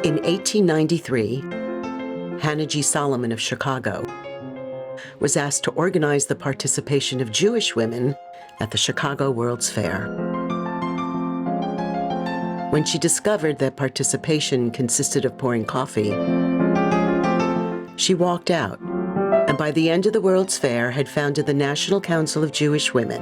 In 1893, Hannah G. Solomon of Chicago was asked to organize the participation of Jewish women at the Chicago World's Fair. When she discovered that participation consisted of pouring coffee, she walked out, and by the end of the World's Fair had founded the National Council of Jewish Women,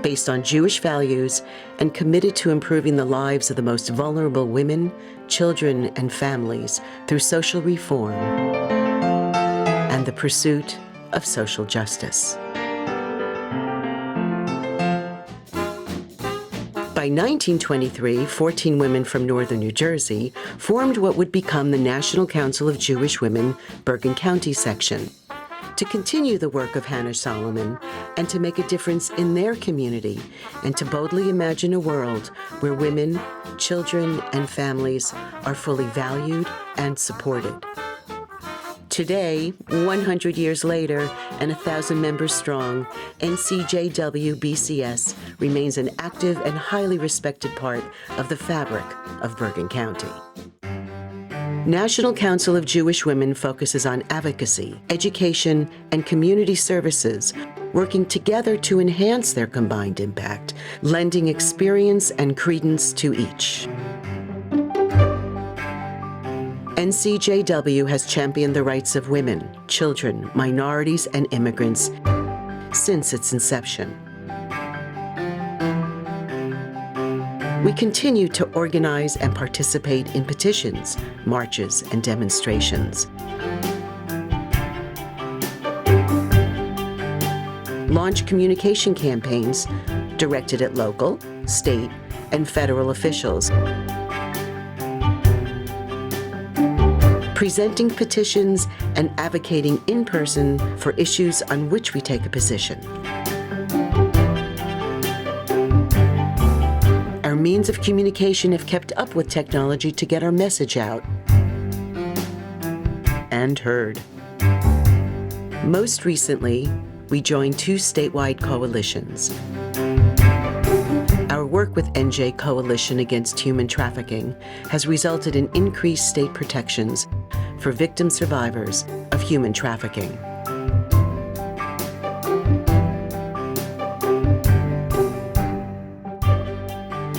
based on Jewish values and committed to improving the lives of the most vulnerable women, children, and families through social reform and the pursuit of social justice. By 1923, 14 women from northern New Jersey formed what would become the National Council of Jewish Women, Bergen County section, to continue the work of Hannah Solomon and to make a difference in their community and to boldly imagine a world where women, children, and families are fully valued and supported. Today, 100 years later and 1,000 members strong, NCJW BCS remains an active and highly respected part of the fabric of Bergen County. National Council of Jewish Women focuses on advocacy, education, and community services, working together to enhance their combined impact, lending experience and credence to each. NCJW has championed the rights of women, children, minorities, and immigrants since its inception. We continue to organize and participate in petitions, marches, and demonstrations. Launch communication campaigns directed at local, state, and federal officials. Presenting petitions and advocating in person for issues on which we take a position. Our means of communication have kept up with technology to get our message out and heard. Most recently, we joined 2 statewide coalitions. Our work with NJ Coalition Against Human Trafficking has resulted in increased state protections for victim survivors of human trafficking.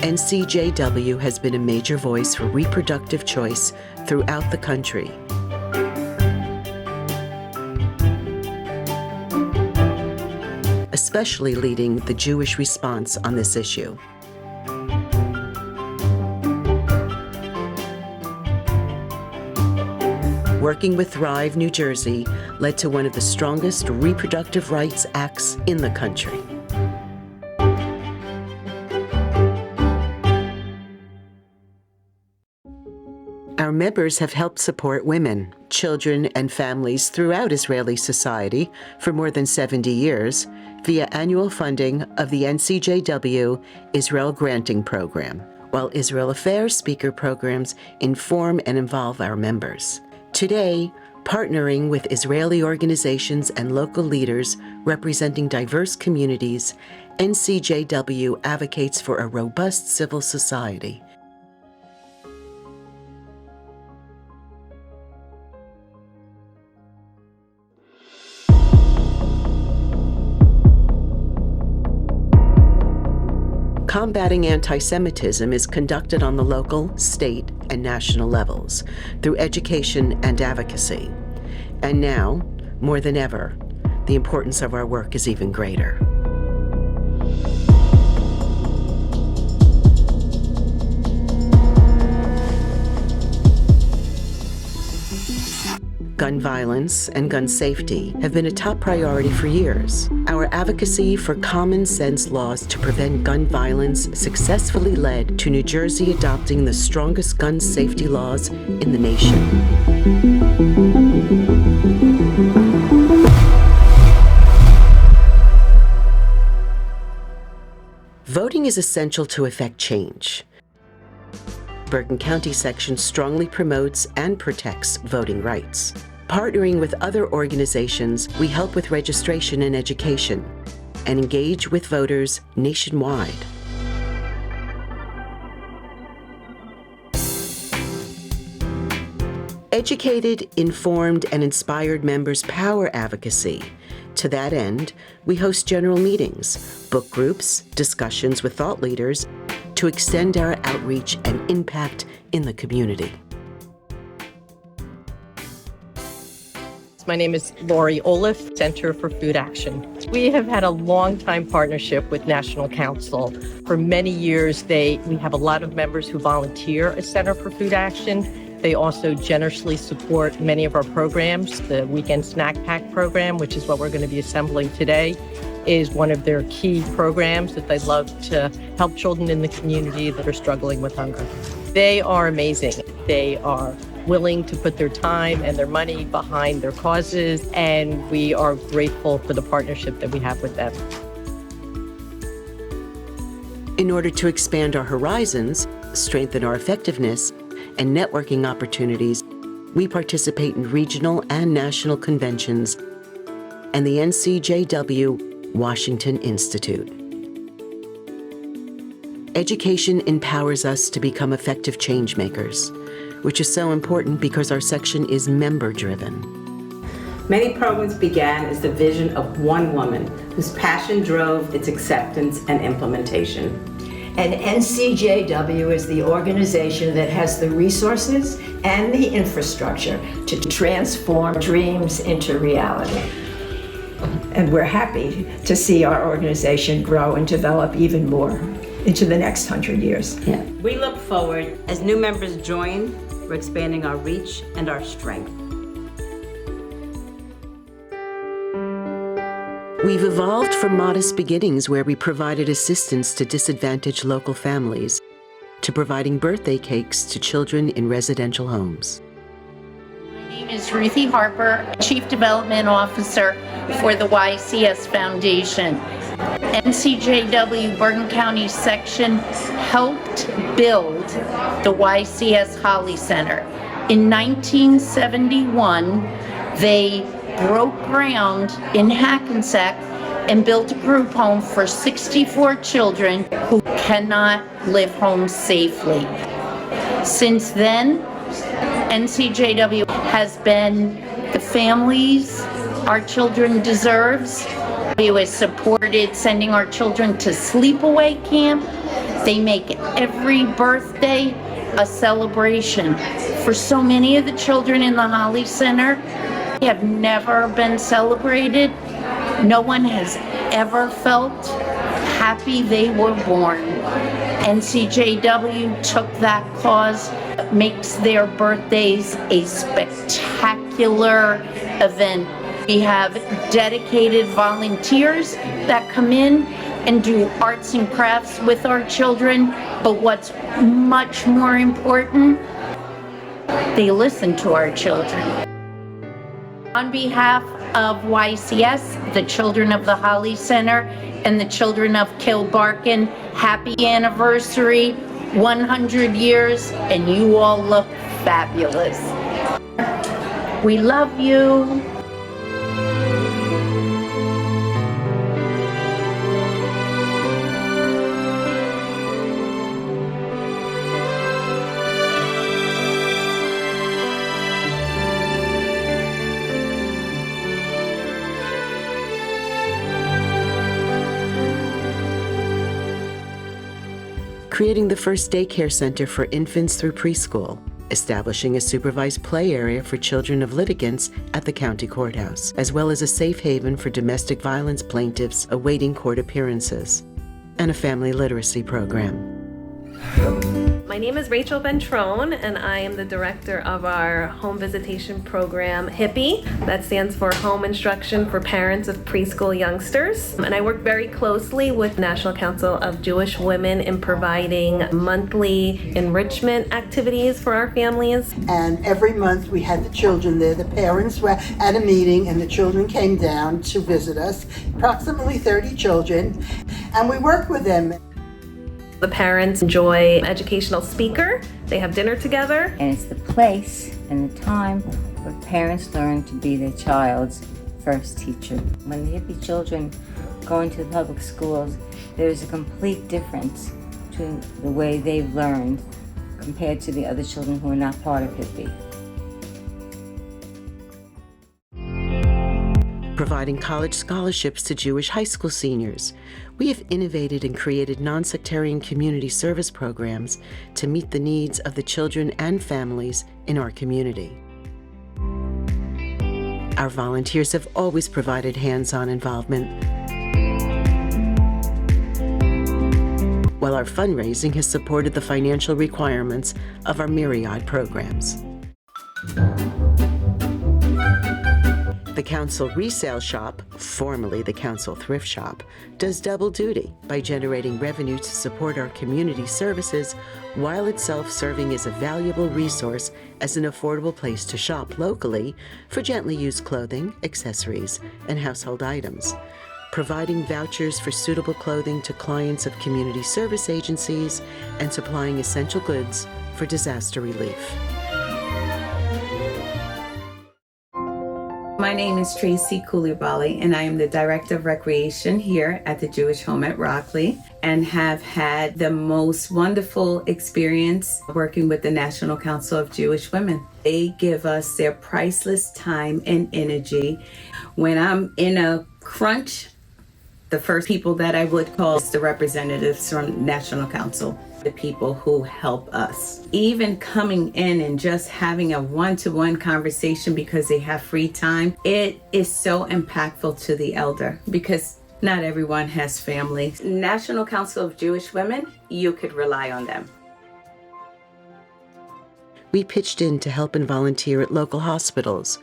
NCJW has been a major voice for reproductive choice throughout the country. Especially leading the Jewish response on this issue. Working with Thrive New Jersey led to one of the strongest reproductive rights acts in the country. Our members have helped support women, children, and families throughout Israeli society for more than 70 years via annual funding of the NCJW Israel Granting Program, while Israel Affairs speaker programs inform and involve our members. Today, partnering with Israeli organizations and local leaders representing diverse communities, NCJW advocates for a robust civil society. Combating anti-Semitism is conducted on the local, state, and national levels through education and advocacy. And now, more than ever, the importance of our work is even greater. Gun violence and gun safety have been a top priority for years. Our advocacy for common sense laws to prevent gun violence successfully led to New Jersey adopting the strongest gun safety laws in the nation. Voting is essential to effect change. Bergen County section strongly promotes and protects voting rights. Partnering with other organizations, we help with registration and education and engage with voters nationwide. Educated, informed, and inspired members power advocacy. To that end, we host general meetings, book groups, discussions with thought leaders to extend our outreach and impact in the community. My name is Lori Olaf, Center for Food Action. We have had a long-time partnership with National Council. For many years, we have a lot of members who volunteer at Center for Food Action. They also generously support many of our programs. The Weekend Snack Pack program, which is what we're going to be assembling today, is one of their key programs that they love to help children in the community that are struggling with hunger. They are amazing. They are willing to put their time and their money behind their causes, and we are grateful for the partnership that we have with them. In order to expand our horizons, strengthen our effectiveness, and networking opportunities, we participate in regional and national conventions and the NCJW Washington Institute. Education empowers us to become effective change makers, which is so important because our section is member-driven. Many programs began as the vision of one woman whose passion drove its acceptance and implementation. And NCJW is the organization that has the resources and the infrastructure to transform dreams into reality. And we're happy to see our organization grow and develop even more into the next 100 years. Yeah. We look forward, as new members join, we're expanding our reach and our strength. We've evolved from modest beginnings where we provided assistance to disadvantaged local families to providing birthday cakes to children in residential homes. My name is Ruthie Harper, Chief Development Officer for the YCS Foundation. NCJW Bergen County section helped build the YCS Holly Center. In 1971, they broke ground in Hackensack and built a group home for 64 children who cannot live home safely. Since then, NCJW has been the families our children deserves. We have supported sending our children to sleepaway camp. They make every birthday a celebration. For so many of the children in the Holly Center, they have never been celebrated. No one has ever felt happy they were born. NCJW took that cause, makes their birthdays a spectacular event. We have dedicated volunteers that come in and do arts and crafts with our children, but what's much more important, they listen to our children. On behalf of YCS, the children of the Holly Center, and the children of Kilbarkin, happy anniversary, 100 years, and you all look fabulous. We love you. Creating the first daycare center for infants through preschool, establishing a supervised play area for children of litigants at the county courthouse, as well as a safe haven for domestic violence plaintiffs awaiting court appearances, and a family literacy program. My name is Rachel Ventrone, and I am the director of our home visitation program, HIPPY. That stands for Home Instruction for Parents of Preschool Youngsters. And I work very closely with National Council of Jewish Women in providing monthly enrichment activities for our families. And every month we had the children there. The parents were at a meeting and the children came down to visit us, approximately 30 children, and we worked with them. The parents enjoy an educational speaker. They have dinner together. And it's the place and the time where parents learn to be their child's first teacher. When the hippie children go into the public schools, there's a complete difference between the way they've learned compared to the other children who are not part of hippie. providing college scholarships to Jewish high school seniors. We have innovated and created non-sectarian community service programs to meet the needs of the children and families in our community. Our volunteers have always provided hands-on involvement, while our fundraising has supported the financial requirements of our myriad programs. The Council Resale Shop, formerly the Council Thrift Shop, does double duty by generating revenue to support our community services while itself serving as a valuable resource as an affordable place to shop locally for gently used clothing, accessories, and household items, providing vouchers for suitable clothing to clients of community service agencies, and supplying essential goods for disaster relief. My name is Tracy Coulibaly, and I am the Director of Recreation here at the Jewish Home at Rockley, and have had the most wonderful experience working with the National Council of Jewish Women. They give us their priceless time and energy. When I'm in a crunch, the first people that I would call is the representatives from National Council, the people who help us. Even coming in and just having a one-to-one conversation because they have free time, it is so impactful to the elder because not everyone has family. National Council of Jewish Women, you could rely on them. We pitched in to help and volunteer at local hospitals,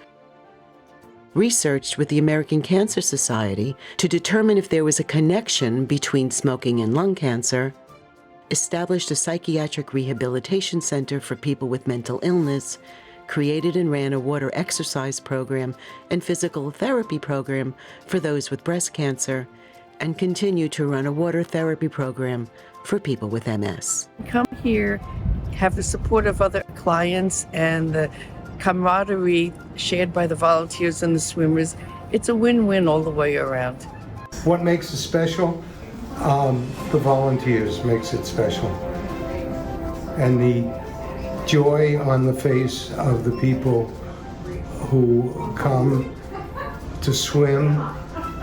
researched with the American Cancer Society to determine if there was a connection between smoking and lung cancer, established a psychiatric rehabilitation center for people with mental illness, created and ran a water exercise program and physical therapy program for those with breast cancer, and continue to run a water therapy program for people with MS. Come here, have the support of other clients and the camaraderie shared by the volunteers and the swimmers. It's a win-win all the way around. What makes it special? The volunteers makes it special. And the joy on the face of the people who come to swim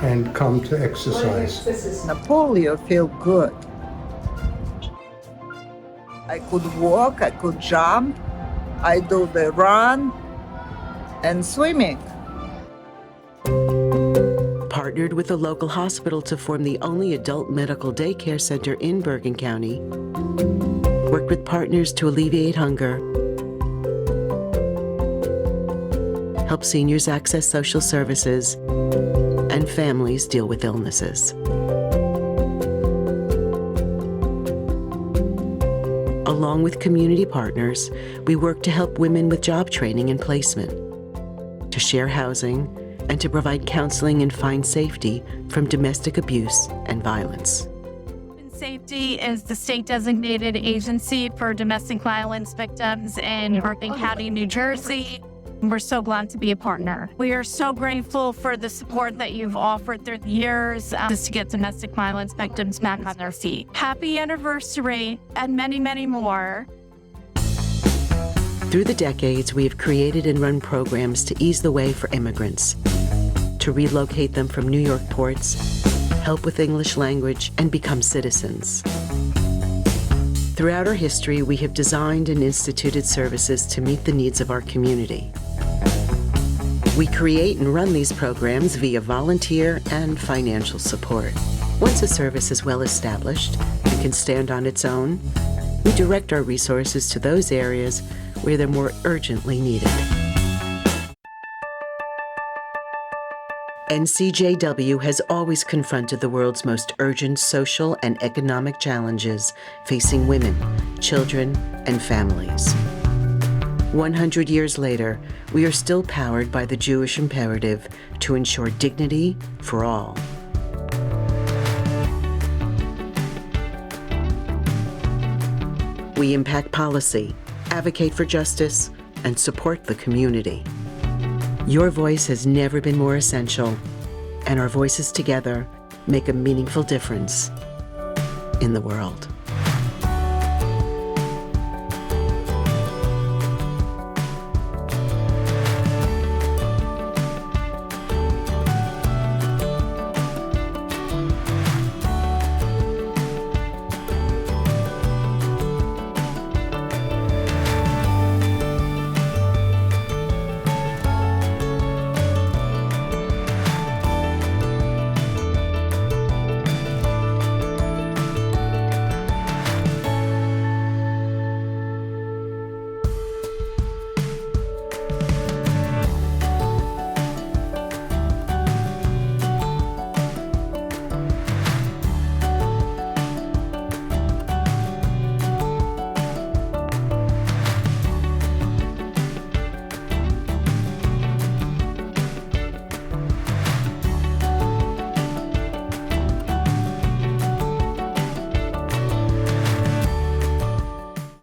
and come to exercise. Napoleon felt good. I could walk, I could jump, I do the run and swimming. Partnered with a local hospital to form the only adult medical daycare center in Bergen County, worked with partners to alleviate hunger, help seniors access social services, and families deal with illnesses. Along with community partners, we work to help women with job training and placement, to share housing, and to provide counseling and find safety from domestic abuse and violence. Safety is the state-designated agency for domestic violence victims in Bergen County, New Jersey. We're so glad to be a partner. We are so grateful for the support that you've offered through the years just to get domestic violence victims back on their feet. Happy anniversary and many, many more. Through the decades, we have created and run programs to ease the way for immigrants, to relocate them from New York ports, help with English language, and become citizens. Throughout our history, we have designed and instituted services to meet the needs of our community. We create and run these programs via volunteer and financial support. Once a service is well established and can stand on its own, we direct our resources to those areas where they're more urgently needed. NCJW has always confronted the world's most urgent social and economic challenges facing women, children, and families. 100 years later, we are still powered by the Jewish imperative to ensure dignity for all. We impact policy, advocate for justice, and support the community. Your voice has never been more essential, and our voices together make a meaningful difference in the world.